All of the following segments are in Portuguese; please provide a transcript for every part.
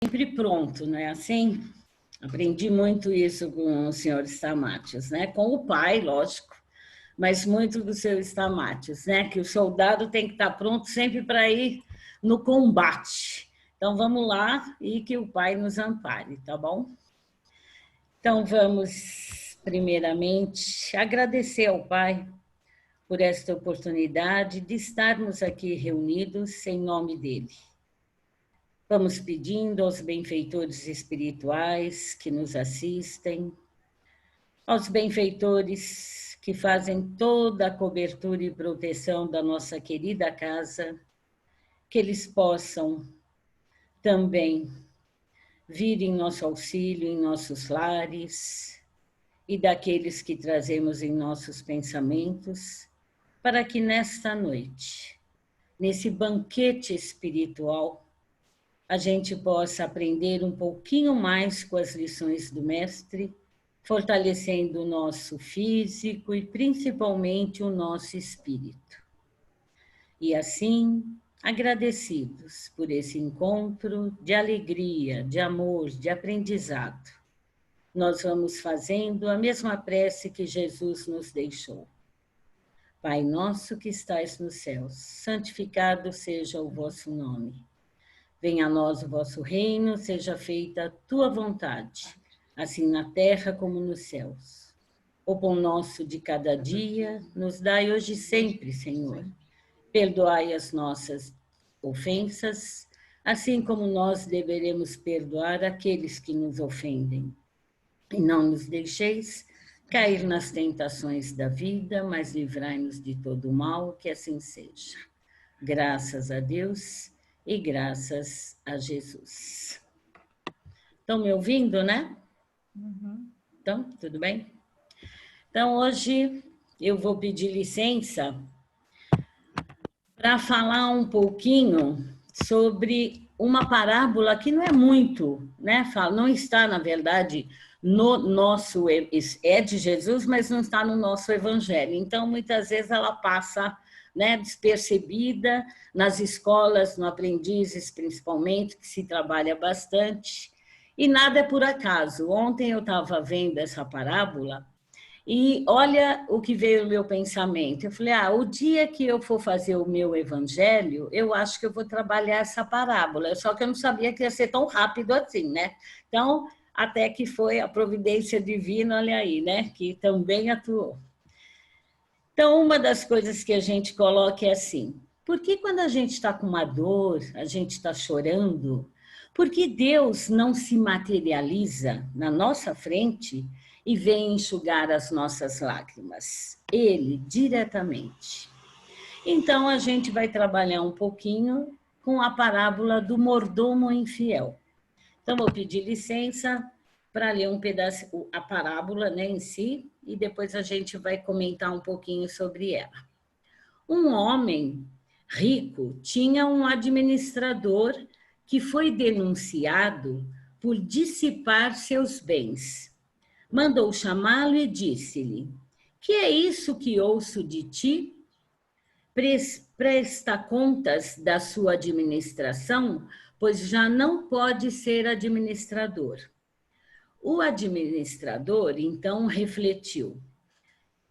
sempre pronto, não é assim? Aprendi muito isso com o senhor Stamatios, né? Com o pai, lógico, mas muito do seu Stamatios, né? Que o soldado tem que estar pronto sempre para ir no combate. Então vamos lá e que o pai nos ampare, tá bom? Então vamos, primeiramente, agradecer ao pai por esta oportunidade de estarmos aqui reunidos em nome dele. Vamos pedindo aos benfeitores espirituais que nos assistem, aos benfeitores que fazem toda a cobertura e proteção da nossa querida casa, que eles possam também vir em nosso auxílio, em nossos lares, e daqueles que trazemos em nossos pensamentos, para que nesta noite, nesse banquete espiritual, a gente possa aprender um pouquinho mais com as lições do Mestre, fortalecendo o nosso físico e principalmente o nosso espírito. E assim, agradecidos por esse encontro de alegria, de amor, de aprendizado, nós vamos fazendo a mesma prece que Jesus nos deixou. Pai nosso que estais nos céus, santificado seja o vosso nome. Venha a nós o vosso reino, seja feita a tua vontade, assim na terra como nos céus. O pão nosso de cada dia, nos dai hoje e sempre, Senhor. Perdoai as nossas ofensas, assim como nós deveremos perdoar aqueles que nos ofendem. E não nos deixeis cair nas tentações da vida, mas livrai-nos de todo o mal, que assim seja. Graças a Deus e graças a Jesus. Estão me ouvindo, né? Uhum. Então, tudo bem? Então, hoje eu vou pedir licença para falar um pouquinho sobre uma parábola que não é muito, né? Não está, na verdade, no nosso... É de Jesus, mas não está no nosso evangelho. Então, muitas vezes ela passa, né, despercebida nas escolas, no Aprendizes, principalmente, que se trabalha bastante. E nada é por acaso. Ontem eu estava vendo essa parábola e olha o que veio no meu pensamento. Eu falei, o dia que eu for fazer o meu evangelho, eu acho que eu vou trabalhar essa parábola. Só que eu não sabia que ia ser tão rápido assim, né? Então, até que foi a providência divina, olha aí, né? Que também atuou. Então, uma das coisas que a gente coloca é assim, por que quando a gente está com uma dor, a gente está chorando, por que Deus não se materializa na nossa frente e vem enxugar as nossas lágrimas? Ele, diretamente. Então, a gente vai trabalhar um pouquinho com a parábola do mordomo infiel. Então, vou pedir licença para ler um pedaço, a parábola, né, em si, e depois a gente vai comentar um pouquinho sobre ela. Um homem rico tinha um administrador que foi denunciado por dissipar seus bens. Mandou chamá-lo e disse-lhe, que é isso que ouço de ti? Presta contas da sua administração, pois já não pode ser administrador. O administrador, então, refletiu,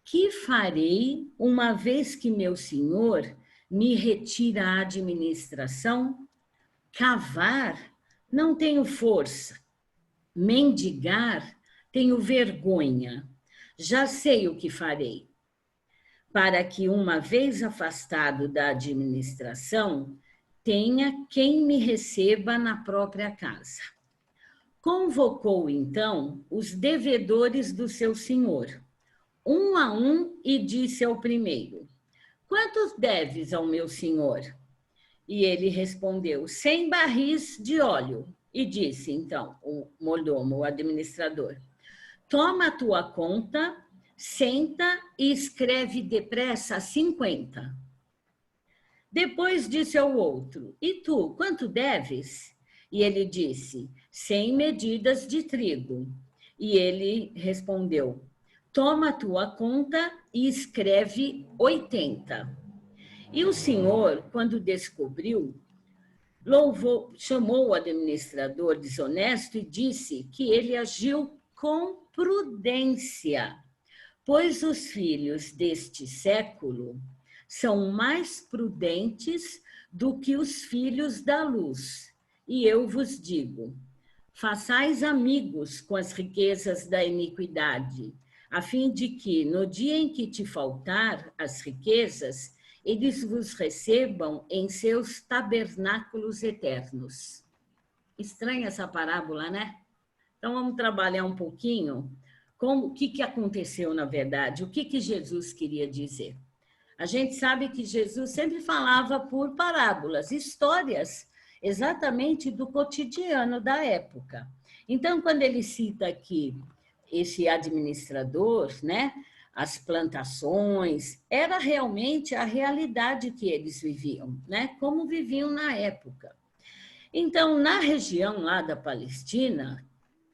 que farei uma vez que meu senhor me retira a administração? Cavar, não tenho força. Mendigar, tenho vergonha. Já sei o que farei. Para que, uma vez afastado da administração, tenha quem me receba na própria casa. Convocou, então, os devedores do seu senhor, um a um, e disse ao primeiro, quantos deves ao meu senhor? E ele respondeu, 100 barris de óleo. E disse, então, o mordomo, o administrador, toma a tua conta, senta e escreve depressa 50. Depois disse ao outro, e tu, quanto deves? E ele disse, 100 medidas de trigo. E ele respondeu, toma a tua conta e escreve 80. E o senhor, quando descobriu, chamou o administrador desonesto e disse que ele agiu com prudência, pois os filhos deste século são mais prudentes do que os filhos da luz. E eu vos digo, façais amigos com as riquezas da iniquidade, a fim de que, no dia em que te faltar as riquezas, eles vos recebam em seus tabernáculos eternos. Estranha essa parábola, né? Então, vamos trabalhar um pouquinho com o que aconteceu na verdade, o que Jesus queria dizer. A gente sabe que Jesus sempre falava por parábolas, histórias, exatamente do cotidiano da época. Então, quando ele cita aqui esse administrador, né, as plantações, era realmente a realidade que eles viviam, né, como viviam na época. Então, na região lá da Palestina,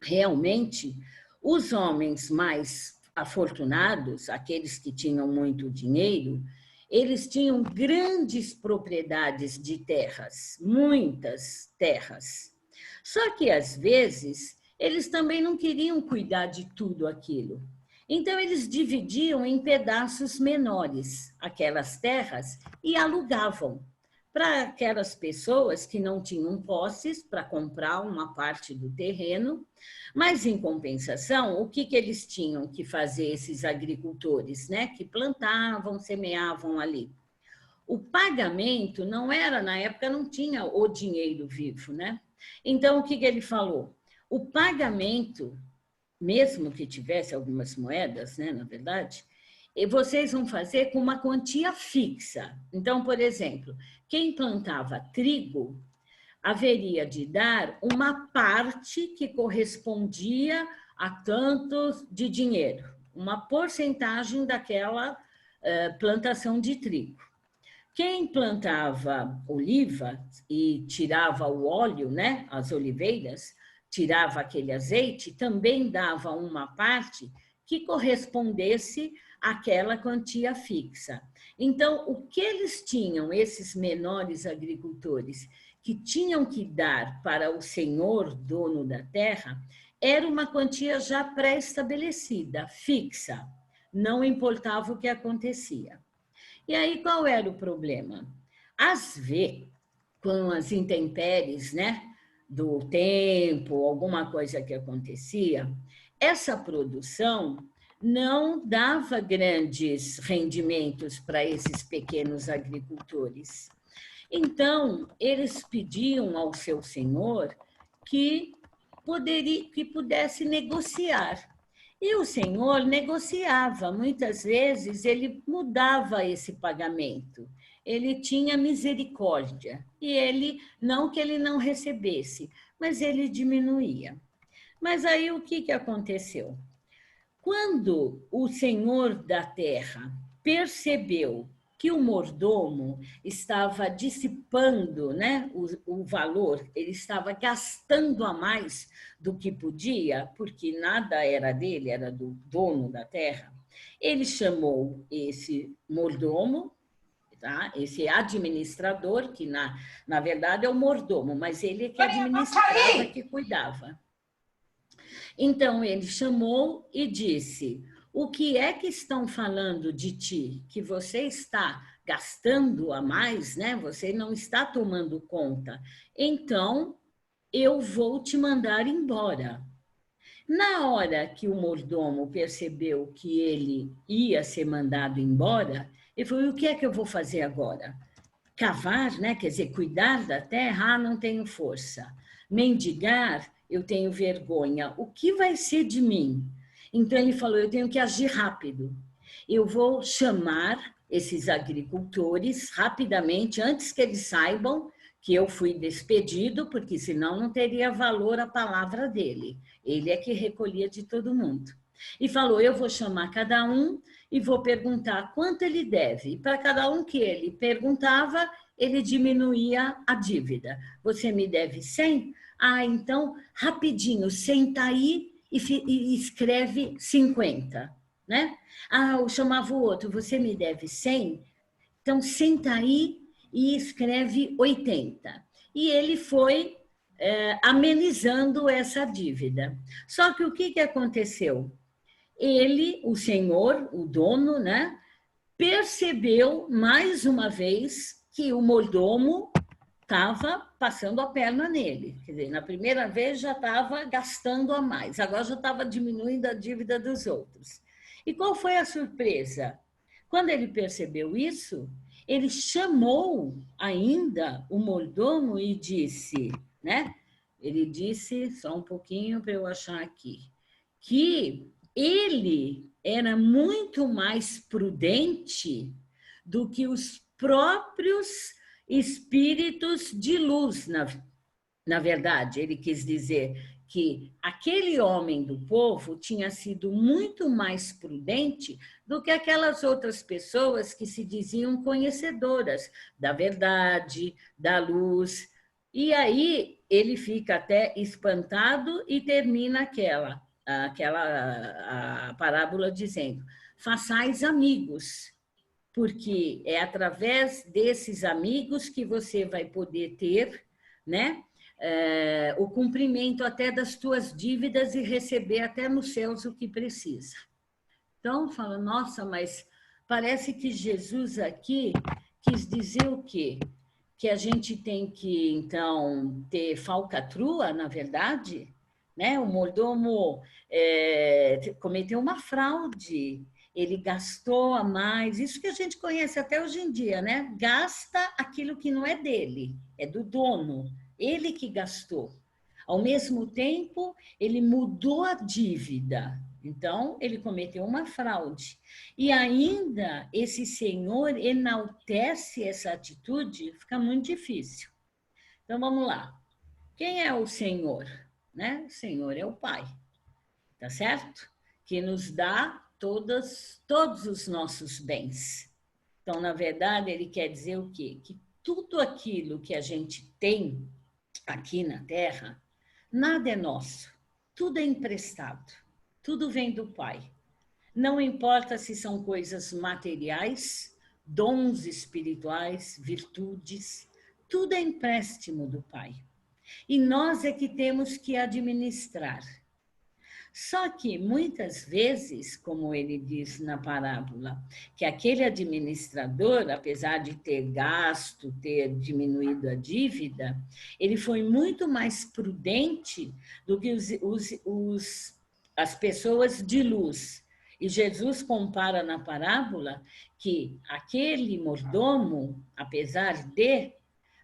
realmente, os homens mais afortunados, aqueles que tinham muito dinheiro, eles tinham grandes propriedades de terras, muitas terras. Só que, às vezes, eles também não queriam cuidar de tudo aquilo. Então, eles dividiam em pedaços menores aquelas terras e alugavam para aquelas pessoas que não tinham posses para comprar uma parte do terreno, mas, em compensação, o que eles tinham que fazer, esses agricultores, né, que plantavam, semeavam ali? O pagamento não era, na época, não tinha o dinheiro vivo, né? Então, o que ele falou? O pagamento, mesmo que tivesse algumas moedas, né, na verdade, vocês vão fazer com uma quantia fixa. Então, por exemplo, quem plantava trigo haveria de dar uma parte que correspondia a tantos de dinheiro, uma porcentagem daquela plantação de trigo. Quem plantava oliva e tirava o óleo, né, as oliveiras, tirava aquele azeite, também dava uma parte que correspondesse àquela quantia fixa. Então, o que eles tinham, esses menores agricultores, que tinham que dar para o senhor dono da terra, era uma quantia já pré-estabelecida, fixa, não importava o que acontecia. E aí, qual era o problema? Às vezes, com as intempéries, né, do tempo, alguma coisa que acontecia, essa produção não dava grandes rendimentos para esses pequenos agricultores. Então, eles pediam ao seu senhor que pudesse negociar. E o senhor negociava, muitas vezes ele mudava esse pagamento, ele tinha misericórdia, e ele, não que ele não recebesse, mas ele diminuía. Mas aí o que aconteceu? Quando o senhor da terra percebeu que o mordomo estava dissipando, né, o valor, ele estava gastando a mais do que podia, porque nada era dele, era do dono da terra, ele chamou esse mordomo, tá? Esse administrador, que na verdade é o mordomo, mas ele que administrava, que cuidava. Então ele chamou e disse: o que é que estão falando de ti? Que você está gastando a mais, né? Você não está tomando conta. Então eu vou te mandar embora. Na hora que o mordomo percebeu que ele ia ser mandado embora, ele falou: o que é que eu vou fazer agora? Cavar, né? Quer dizer, cuidar da terra, não tenho força. Mendigar, eu tenho vergonha. O que vai ser de mim? Então ele falou: eu tenho que agir rápido. Eu vou chamar esses agricultores rapidamente, antes que eles saibam que eu fui despedido, porque senão não teria valor a palavra dele. Ele é que recolhia de todo mundo. E falou: eu vou chamar cada um e vou perguntar quanto ele deve. E para cada um que ele perguntava, ele diminuía a dívida. Você me deve 100? Ah, então, rapidinho, senta aí e escreve 50, né? Ah, eu chamava o outro: você me deve 100? Então, senta aí e escreve 80. e ele foi amenizando essa dívida. Só que o que aconteceu? Ele, o senhor, o dono, né, percebeu mais uma vez que o mordomo estava passando a perna nele. Quer dizer, na primeira vez já estava gastando a mais, agora já estava diminuindo a dívida dos outros. E qual foi a surpresa? Quando ele percebeu isso, ele chamou ainda o mordomo e disse, né? Ele disse, só um pouquinho para eu achar aqui, que ele era muito mais prudente do que os próprios espíritos de luz, na verdade. Ele quis dizer que aquele homem do povo tinha sido muito mais prudente do que aquelas outras pessoas que se diziam conhecedoras da verdade, da luz. E aí ele fica até espantado e termina aquela a parábola dizendo: façais amigos, porque é através desses amigos que você vai poder ter, né, o cumprimento até das tuas dívidas e receber até nos céus o que precisa. Então, fala, nossa, mas parece que Jesus aqui quis dizer o quê? Que a gente tem que, então, ter falcatrua, na verdade, né? O mordomo cometeu uma fraude, ele gastou a mais, isso que a gente conhece até hoje em dia, né? Gasta aquilo que não é dele, é do dono, ele que gastou. Ao mesmo tempo, ele mudou a dívida, então ele cometeu uma fraude. E ainda esse senhor enaltece essa atitude, fica muito difícil. Então vamos lá. Quem é o Senhor? Né? O Senhor é o Pai, tá certo? Que nos dá todos os nossos bens. Então, na verdade, ele quer dizer o quê? Que tudo aquilo que a gente tem aqui na Terra, nada é nosso, tudo é emprestado, tudo vem do Pai. Não importa se são coisas materiais, dons espirituais, virtudes, tudo é empréstimo do Pai. E nós é que temos que administrar. Só que muitas vezes, como ele diz na parábola, que aquele administrador, apesar de ter gasto, ter diminuído a dívida, ele foi muito mais prudente do que as pessoas de luz. E Jesus compara na parábola que aquele mordomo, apesar de,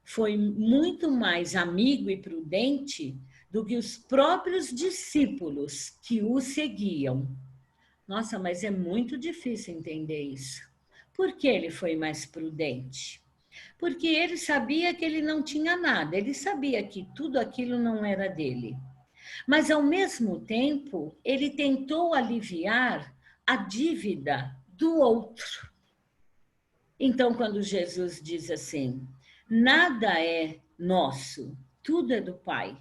foi muito mais amigo e prudente do que os próprios discípulos que o seguiam. Nossa, mas é muito difícil entender isso. Por que ele foi mais prudente? Porque ele sabia que ele não tinha nada, ele sabia que tudo aquilo não era dele. Mas, ao mesmo tempo, ele tentou aliviar a dívida do outro. Então, quando Jesus diz assim, nada é nosso, tudo é do Pai,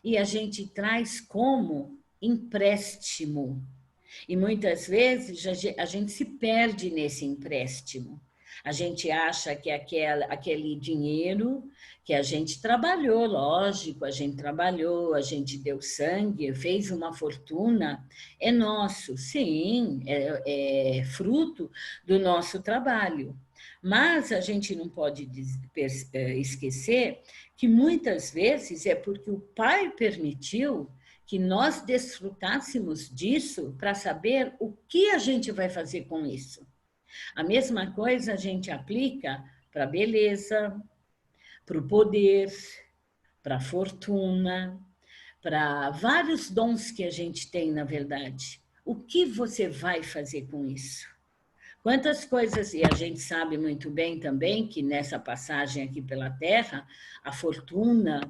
e a gente traz como empréstimo. E muitas vezes a gente se perde nesse empréstimo. A gente acha que aquele dinheiro que a gente trabalhou, lógico, a gente trabalhou, a gente deu sangue, fez uma fortuna, é nosso, sim, é fruto do nosso trabalho. Mas a gente não pode esquecer que muitas vezes é porque o Pai permitiu que nós desfrutássemos disso para saber o que a gente vai fazer com isso. A mesma coisa a gente aplica para a beleza, para o poder, para a fortuna, para vários dons que a gente tem, na verdade. O que você vai fazer com isso? Quantas coisas, e a gente sabe muito bem também que nessa passagem aqui pela Terra, a fortuna,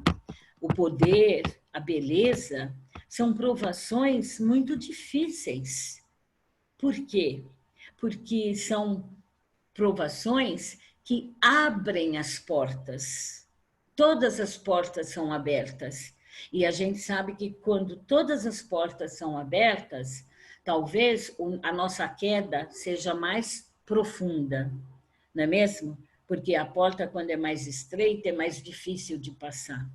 o poder, a beleza, são provações muito difíceis. Por quê? Porque são provações que abrem as portas. Todas as portas são abertas. E a gente sabe que quando todas as portas são abertas, talvez a nossa queda seja mais profunda, não é mesmo? porque a porta, quando é mais estreita, é mais difícil de passar.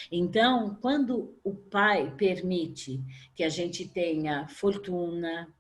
Então, quando o pai permite que a gente tenha fortuna,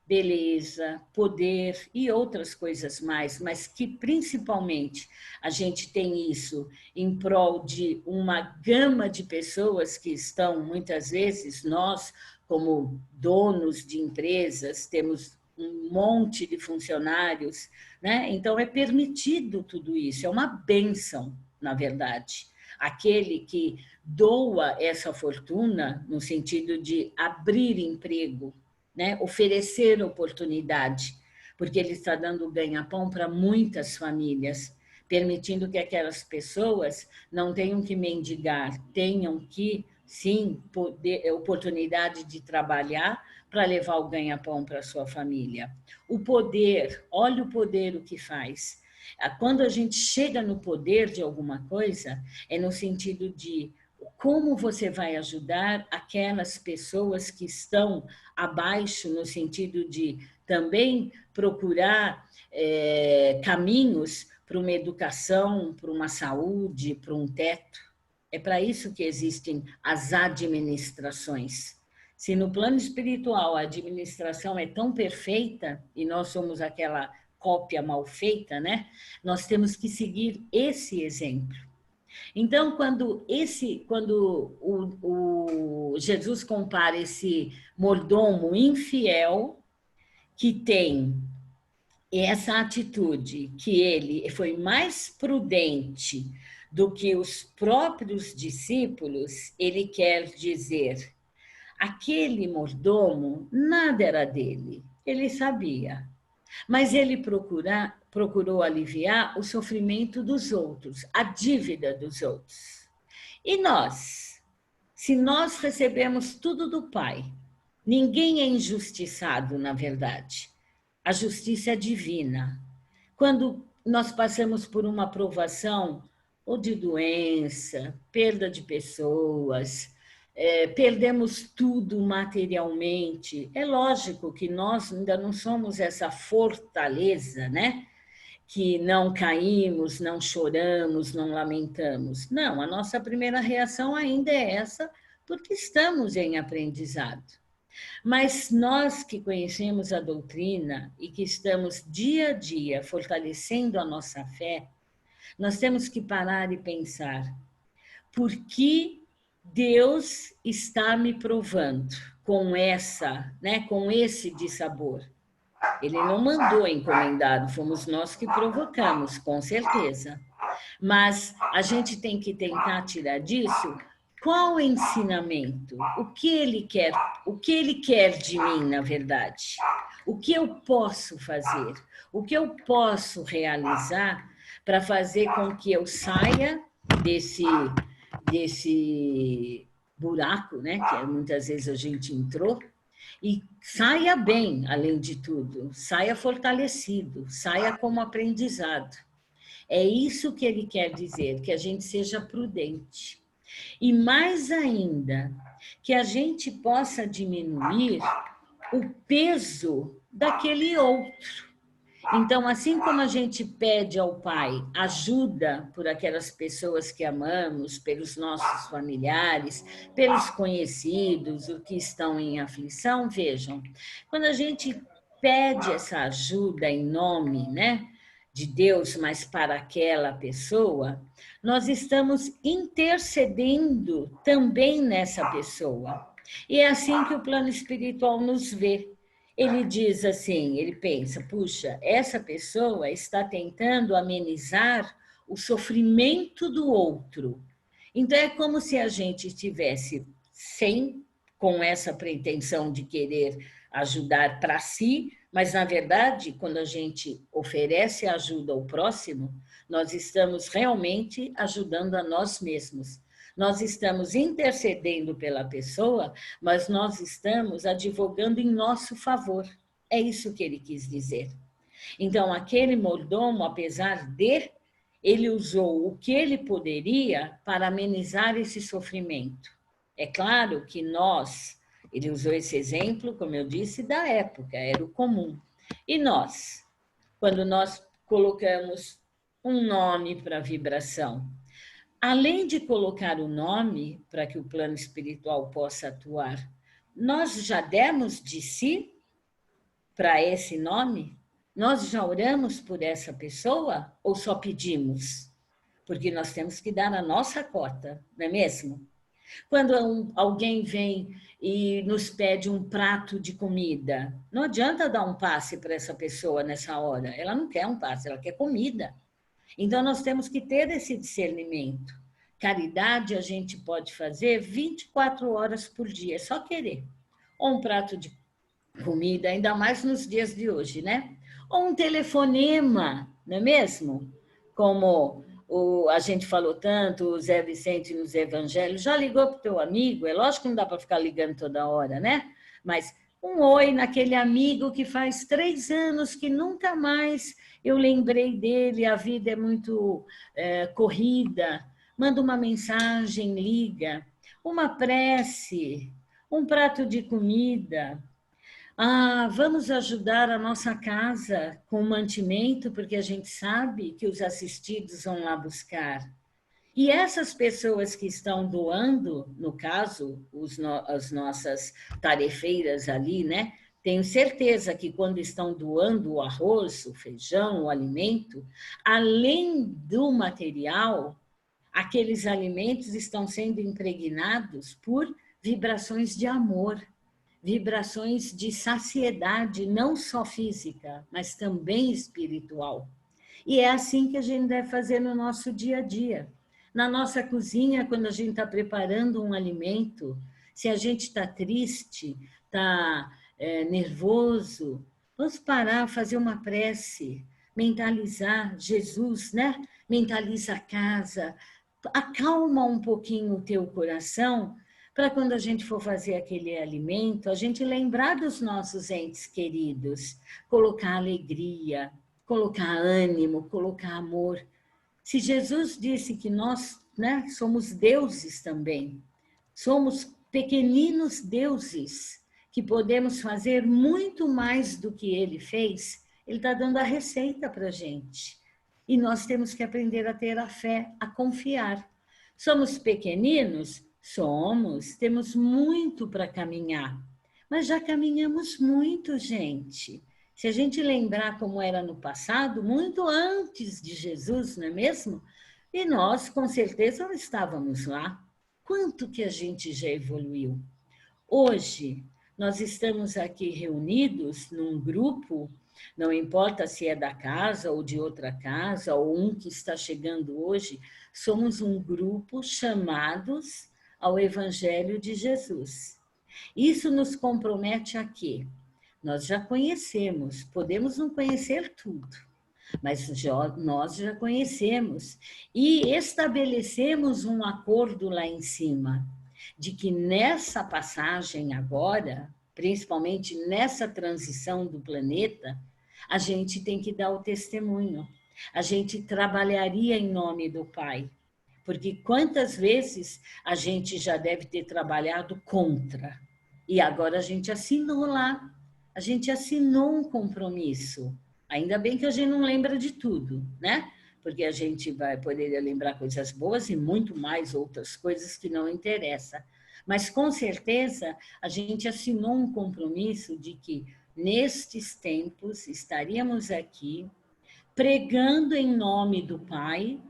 beleza, poder e outras coisas mais, mas que principalmente a gente tem isso em prol de uma gama de pessoas que estão, muitas vezes, nós, como donos de empresas, temos um monte de funcionários, né? Então é permitido tudo isso, é uma bênção, na verdade. Aquele que doa essa fortuna no sentido de abrir emprego, né? Oferecer oportunidade, porque ele está dando ganha-pão para muitas famílias, permitindo que aquelas pessoas não tenham que mendigar, tenham que, sim, poder, oportunidade de trabalhar para levar o ganha-pão para a sua família. O poder, olha o poder o que faz. Quando a gente chega no poder de alguma coisa, é no sentido de como você vai ajudar aquelas pessoas que estão abaixo, no sentido de também procurar caminhos para uma educação, para uma saúde, para um teto. É para isso que existem as administrações. Se no plano espiritual a administração é tão perfeita e nós somos aquela cópia mal feita, né? Nós temos que seguir esse exemplo. Então, quando o Jesus compara esse mordomo infiel que tem essa atitude, que ele foi mais prudente do que os próprios discípulos, ele quer dizer, aquele mordomo nada era dele, ele sabia, mas ele procurou aliviar o sofrimento dos outros, a dívida dos outros. E nós? Se nós recebemos tudo do Pai, ninguém é injustiçado, na verdade. A justiça é divina. Quando nós passamos por uma provação, ou de doença, perda de pessoas, perdemos tudo materialmente, é lógico que nós ainda não somos essa fortaleza, né? Que não caímos, não choramos, não lamentamos. Não, a nossa primeira reação ainda é essa, porque estamos em aprendizado. Mas nós que conhecemos a doutrina e que estamos dia a dia fortalecendo a nossa fé, nós temos que parar e pensar: por que Deus está me provando com com esse dissabor? Ele não mandou encomendado, fomos nós que provocamos, com certeza. Mas a gente tem que tentar tirar disso qual o ensinamento, o que ele quer de mim, na verdade. O que eu posso fazer, o que eu posso realizar para fazer com que eu saia desse buraco, né, que muitas vezes a gente entrou, e saia bem, além de tudo, saia fortalecido, saia como aprendizado. É isso que ele quer dizer, que a gente seja prudente. E mais ainda, que a gente possa diminuir o peso daquele outro. Então, assim como a gente pede ao Pai ajuda por aquelas pessoas que amamos, pelos nossos familiares, pelos conhecidos, os que estão em aflição, vejam, quando a gente pede essa ajuda em nome, né, de Deus, mas para aquela pessoa, nós estamos intercedendo também nessa pessoa. E é assim que o plano espiritual nos vê. Ele diz assim, ele pensa, puxa, essa pessoa está tentando amenizar o sofrimento do outro. Então é como se a gente estivesse com essa pretensão de querer ajudar para si, mas na verdade, quando a gente oferece ajuda ao próximo, nós estamos realmente ajudando a nós mesmos. Nós estamos intercedendo pela pessoa, mas nós estamos advogando em nosso favor. É isso que ele quis dizer. Então, aquele mordomo, apesar de, ele usou o que ele poderia para amenizar esse sofrimento. É claro que ele usou esse exemplo, como eu disse, da época, era o comum. E nós, quando nós colocamos um nome para a vibração. Além de colocar o nome para que o plano espiritual possa atuar, nós já demos de si para esse nome? Nós já oramos por essa pessoa ou só pedimos? Porque nós temos que dar a nossa cota, não é mesmo? Quando alguém vem e nos pede um prato de comida, não adianta dar um passe para essa pessoa nessa hora. Ela não quer um passe, ela quer comida. Então, nós temos que ter esse discernimento. Caridade a gente pode fazer 24 horas por dia, é só querer. Ou um prato de comida, ainda mais nos dias de hoje, né? Ou um telefonema, não é mesmo? Como a gente falou tanto, o Zé Vicente nos evangelhos, já ligou para o teu amigo? É lógico que não dá para ficar ligando toda hora, né? Mas um oi naquele amigo que faz 3 anos que nunca mais eu lembrei dele, a vida é muito corrida. Manda uma mensagem, liga, uma prece, um prato de comida. Vamos ajudar a nossa casa com mantimento, porque a gente sabe que os assistidos vão lá buscar. E essas pessoas que estão doando, no caso, as nossas tarefeiras ali, né? Tenho certeza que quando estão doando o arroz, o feijão, o alimento, além do material, aqueles alimentos estão sendo impregnados por vibrações de amor, vibrações de saciedade, não só física, mas também espiritual. E é assim que a gente deve fazer no nosso dia a dia. Na nossa cozinha, quando a gente está preparando um alimento, se a gente está triste, está nervoso, vamos parar, fazer uma prece, mentalizar Jesus, né? Mentaliza a casa, acalma um pouquinho o teu coração, para quando a gente for fazer aquele alimento, a gente lembrar dos nossos entes queridos, colocar alegria, colocar ânimo, colocar amor. Se Jesus disse que nós, né, somos deuses também, somos pequeninos deuses, que podemos fazer muito mais do que ele fez, ele está dando a receita para a gente. E nós temos que aprender a ter a fé, a confiar. Somos pequeninos? Somos, temos muito para caminhar, mas já caminhamos muito, gente. Se a gente lembrar como era no passado, muito antes de Jesus, não é mesmo? E nós, com certeza, não estávamos lá. Quanto que a gente já evoluiu? Hoje, nós estamos aqui reunidos num grupo, não importa se é da casa ou de outra casa, ou um que está chegando hoje, somos um grupo chamados ao Evangelho de Jesus. Isso nos compromete a quê? Nós já conhecemos, podemos não conhecer tudo, mas nós já conhecemos e estabelecemos um acordo lá em cima, de que nessa passagem agora, principalmente nessa transição do planeta, a gente tem que dar o testemunho. A gente trabalharia em nome do Pai, porque quantas vezes a gente já deve ter trabalhado contra, e agora a gente assinou lá, a gente assinou um compromisso. Ainda bem que a gente não lembra de tudo, né? Porque a gente vai poder lembrar coisas boas e muito mais outras coisas que não interessam. Mas, com certeza, a gente assinou um compromisso de que, nestes tempos, estaríamos aqui pregando em nome do Pai,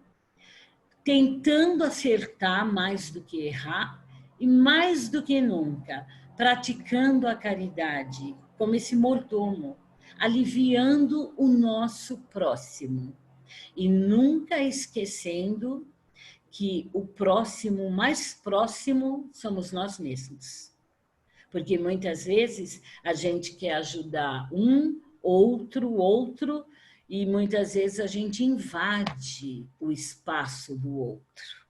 tentando acertar mais do que errar e, mais do que nunca, praticando a caridade como esse mordomo, aliviando o nosso próximo e nunca esquecendo que o próximo, mais próximo, somos nós mesmos. Porque muitas vezes a gente quer ajudar outro, e muitas vezes a gente invade o espaço do outro.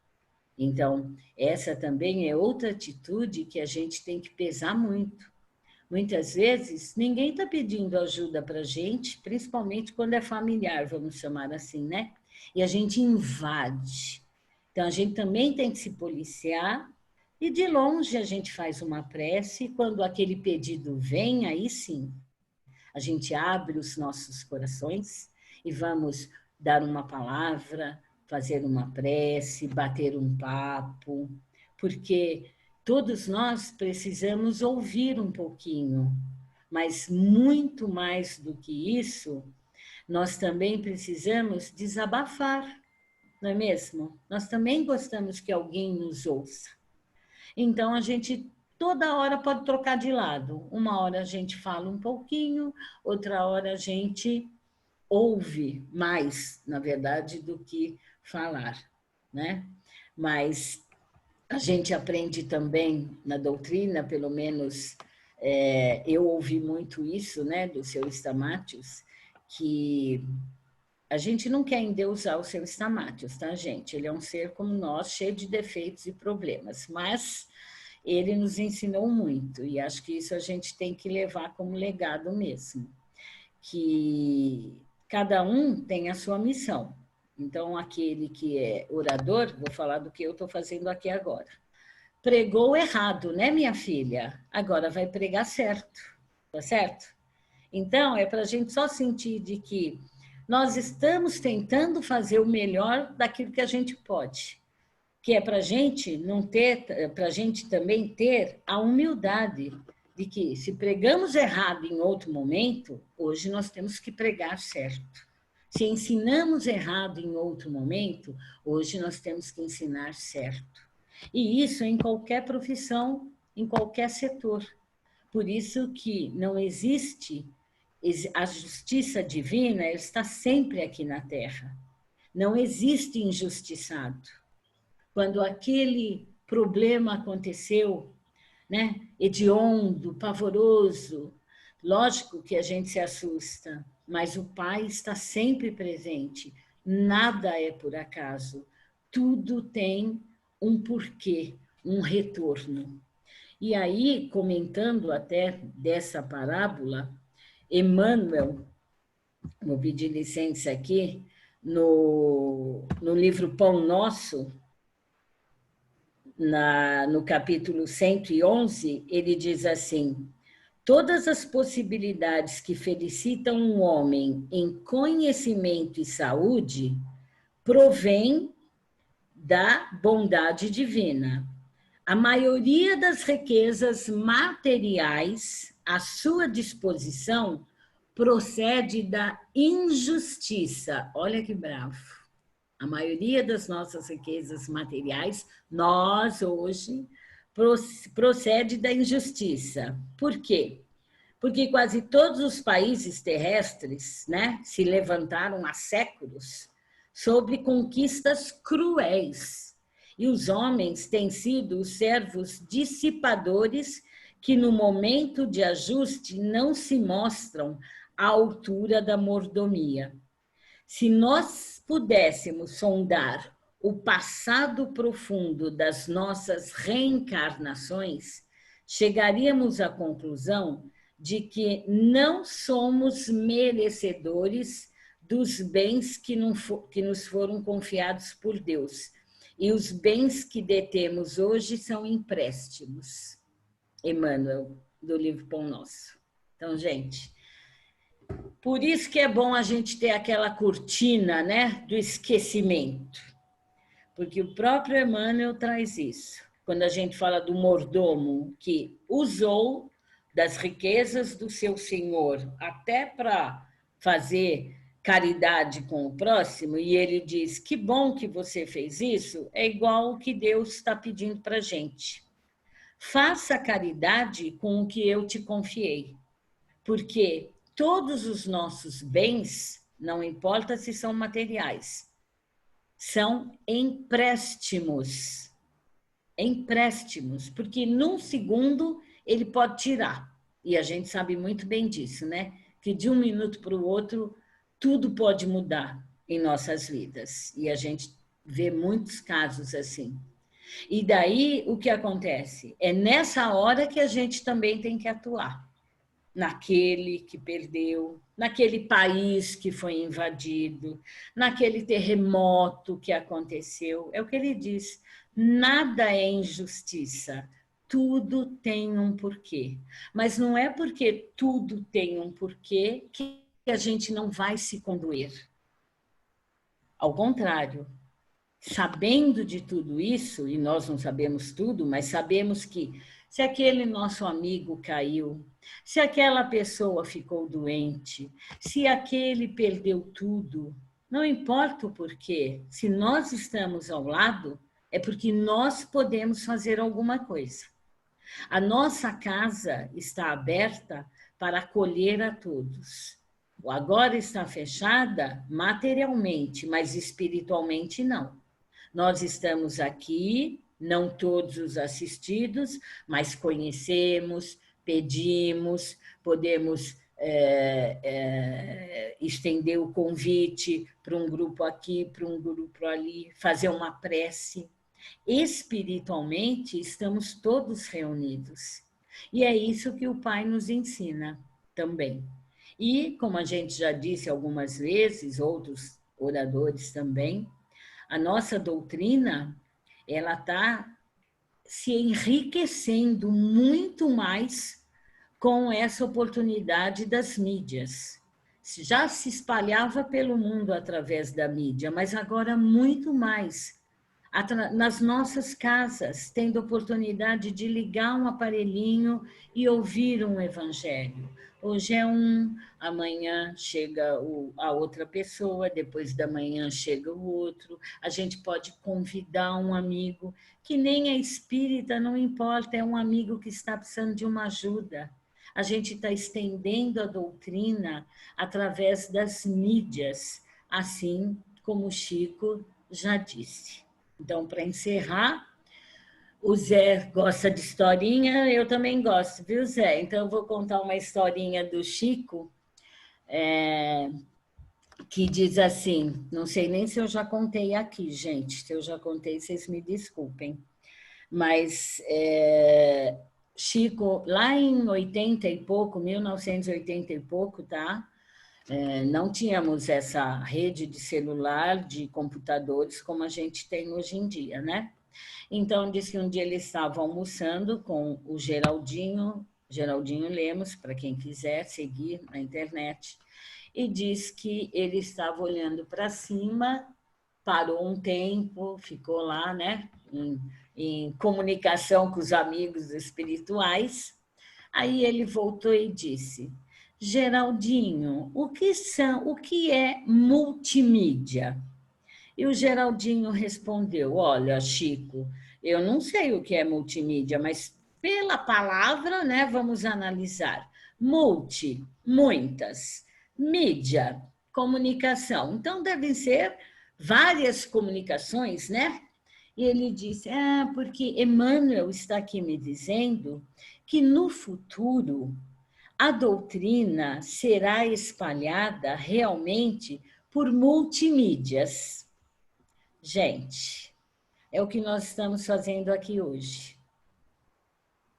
Então, essa também é outra atitude que a gente tem que pesar muito. Muitas vezes, ninguém está pedindo ajuda para a gente, principalmente quando é familiar, vamos chamar assim, né? E a gente invade. Então, a gente também tem que se policiar e de longe a gente faz uma prece e quando aquele pedido vem, aí sim, a gente abre os nossos corações e vamos dar uma palavra, fazer uma prece, bater um papo, porque todos nós precisamos ouvir um pouquinho, mas muito mais do que isso, nós também precisamos desabafar, não é mesmo? Nós também gostamos que alguém nos ouça. Então, a gente toda hora pode trocar de lado. Uma hora a gente fala um pouquinho, outra hora a gente ouve mais, na verdade, do que falar, né? Mas a gente aprende também na doutrina, pelo menos eu ouvi muito isso, né, do seu Stamatios, que a gente não quer endeusar o seu Stamatios, tá, gente? Ele é um ser como nós, cheio de defeitos e problemas, mas ele nos ensinou muito, e acho que isso a gente tem que levar como legado mesmo, que cada um tem a sua missão. Então, aquele que é orador, vou falar do que eu estou fazendo aqui agora. Pregou errado, né, minha filha? Agora vai pregar certo, tá certo? Então, é para a gente só sentir de que nós estamos tentando fazer o melhor daquilo que a gente pode, que é para a gente não ter, para a gente também ter a humildade de que se pregamos errado em outro momento, hoje nós temos que pregar certo. Se ensinamos errado em outro momento, hoje nós temos que ensinar certo. E isso em qualquer profissão, em qualquer setor. Por isso que não existe a justiça divina, está sempre aqui na Terra. Não existe injustiçado. Quando aquele problema aconteceu, né, hediondo, pavoroso, lógico que a gente se assusta, mas o Pai está sempre presente. Nada é por acaso. Tudo tem um porquê, um retorno. E aí, comentando até dessa parábola, Emmanuel, vou pedir licença aqui, no livro Pão Nosso, no capítulo 111, ele diz assim: todas as possibilidades que felicitam um homem em conhecimento e saúde provêm da bondade divina. A maioria das riquezas materiais à sua disposição procede da injustiça. Olha que bravo. A maioria das nossas riquezas materiais, nós hoje, procede da injustiça. Por quê? Porque quase todos os países terrestres, né, se levantaram há séculos sobre conquistas cruéis. E os homens têm sido os servos dissipadores que, no momento de ajuste, não se mostram à altura da mordomia. Se nós pudéssemos sondar o passado profundo das nossas reencarnações, chegaríamos à conclusão de que não somos merecedores dos bens que nos foram confiados por Deus. E os bens que detemos hoje são empréstimos. Emmanuel, do livro Pão Nosso. Então, gente, por isso que é bom a gente ter aquela cortina, né, do esquecimento, porque o próprio Emmanuel traz isso. Quando a gente fala do mordomo que usou das riquezas do seu senhor até para fazer caridade com o próximo, e ele diz: que bom que você fez isso, é igual o que Deus está pedindo para a gente. Faça caridade com o que eu te confiei, porque todos os nossos bens, não importa se são materiais, são empréstimos. Empréstimos, porque num segundo ele pode tirar. E a gente sabe muito bem disso, né? Que de um minuto para o outro, tudo pode mudar em nossas vidas. E a gente vê muitos casos assim. E daí, o que acontece? É nessa hora que a gente também tem que atuar. Naquele que perdeu, naquele país que foi invadido, naquele terremoto que aconteceu. É o que ele diz: nada é injustiça, tudo tem um porquê. Mas não é porque tudo tem um porquê que a gente não vai se condoer. Ao contrário, sabendo de tudo isso, e nós não sabemos tudo, mas sabemos que se aquele nosso amigo caiu, se aquela pessoa ficou doente, se aquele perdeu tudo, não importa o porquê, se nós estamos ao lado, é porque nós podemos fazer alguma coisa. A nossa casa está aberta para acolher a todos. Agora está fechada materialmente, mas espiritualmente não. Nós estamos aqui, não todos os assistidos, mas conhecemos, pedimos, podemos estender o convite para um grupo aqui, para um grupo ali, fazer uma prece. Espiritualmente, estamos todos reunidos. E é isso que o Pai nos ensina também. E, como a gente já disse algumas vezes, outros oradores também, a nossa doutrina, ela está se enriquecendo muito mais com essa oportunidade das mídias. Já se espalhava pelo mundo através da mídia, mas agora muito mais nas nossas casas, tendo oportunidade de ligar um aparelhinho e ouvir um evangelho. Hoje é um, amanhã chega a outra pessoa, depois da manhã chega o outro. A gente pode convidar um amigo, que nem é espírita, não importa, é um amigo que está precisando de uma ajuda. A gente está estendendo a doutrina através das mídias, assim como o Chico já disse. Então, para encerrar, o Zé gosta de historinha, eu também gosto, viu, Zé? Então, eu vou contar uma historinha do Chico, que diz assim, não sei nem se eu já contei aqui, gente, se eu já contei, vocês me desculpem, mas Chico, lá em 80 e pouco, 1980 e pouco, tá? Não tínhamos essa rede de celular, de computadores como a gente tem hoje em dia, né? Então, disse que um dia ele estava almoçando com o Geraldinho Lemos, para quem quiser seguir na internet, e diz que ele estava olhando para cima, parou um tempo, ficou lá, né, em comunicação com os amigos espirituais. Aí ele voltou e disse: Geraldinho, o que é multimídia? E o Geraldinho respondeu: Olha, Chico, eu não sei o que é multimídia, mas pela palavra, né, vamos analisar. Multi, muitas. Mídia, comunicação. Então, devem ser várias comunicações, né? E ele disse: porque Emmanuel está aqui me dizendo que no futuro a doutrina será espalhada realmente por multimídias. Gente, é o que nós estamos fazendo aqui hoje,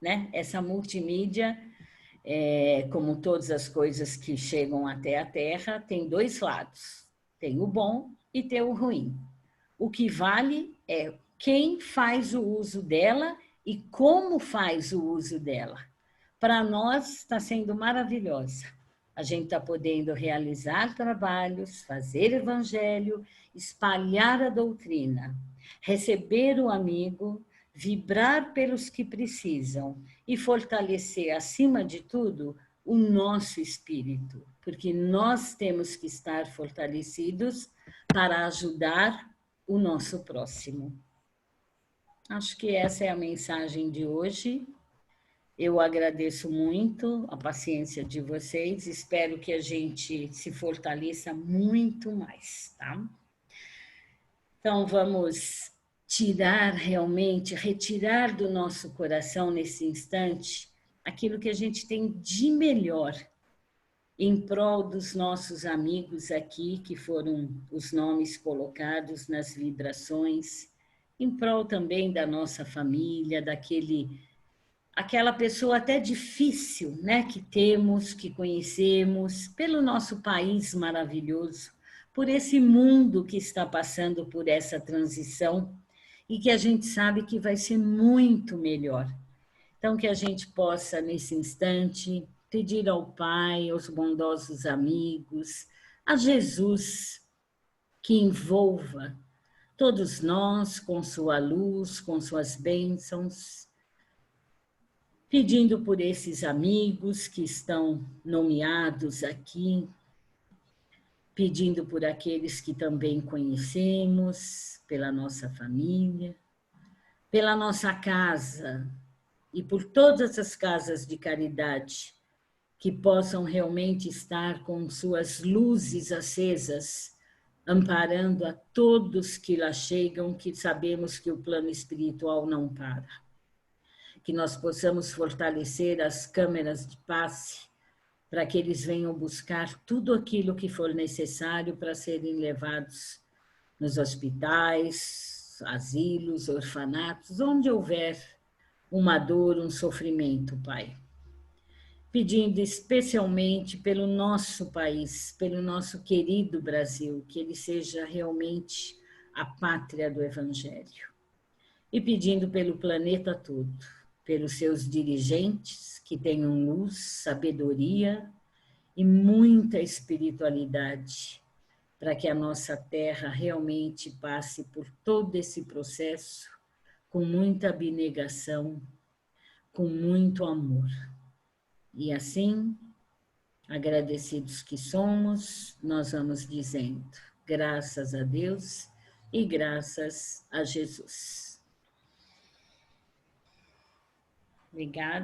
né? Essa multimídia, como todas as coisas que chegam até a Terra, tem dois lados. Tem o bom e tem o ruim. O que vale é quem faz o uso dela e como faz o uso dela. Para nós está sendo maravilhosa. A gente está podendo realizar trabalhos, fazer evangelho, espalhar a doutrina, receber o amigo, vibrar pelos que precisam e fortalecer, acima de tudo, o nosso espírito, porque nós temos que estar fortalecidos para ajudar o nosso próximo. Acho que essa é a mensagem de hoje. Eu agradeço muito a paciência de vocês, espero que a gente se fortaleça muito mais, tá? Então, vamos tirar realmente, retirar do nosso coração nesse instante aquilo que a gente tem de melhor em prol dos nossos amigos aqui, que foram os nomes colocados nas vibrações, em prol também da nossa família, aquela pessoa até difícil, né, que temos, que conhecemos, pelo nosso país maravilhoso, por esse mundo que está passando por essa transição e que a gente sabe que vai ser muito melhor. Então, que a gente possa, nesse instante, pedir ao Pai, aos bondosos amigos, a Jesus, que envolva todos nós com sua luz, com suas bênçãos, pedindo por esses amigos que estão nomeados aqui, pedindo por aqueles que também conhecemos, pela nossa família, pela nossa casa e por todas as casas de caridade que possam realmente estar com suas luzes acesas, amparando a todos que lá chegam, que sabemos que o plano espiritual não para. Que nós possamos fortalecer as câmeras de passe para que eles venham buscar tudo aquilo que for necessário para serem levados nos hospitais, asilos, orfanatos, onde houver uma dor, um sofrimento, Pai. Pedindo especialmente pelo nosso país, pelo nosso querido Brasil, que ele seja realmente a pátria do Evangelho. E pedindo pelo planeta todo, pelos seus dirigentes, que tenham luz, sabedoria e muita espiritualidade, para que a nossa terra realmente passe por todo esse processo com muita abnegação, com muito amor. E assim, agradecidos que somos, nós vamos dizendo graças a Deus e graças a Jesus. Obrigada.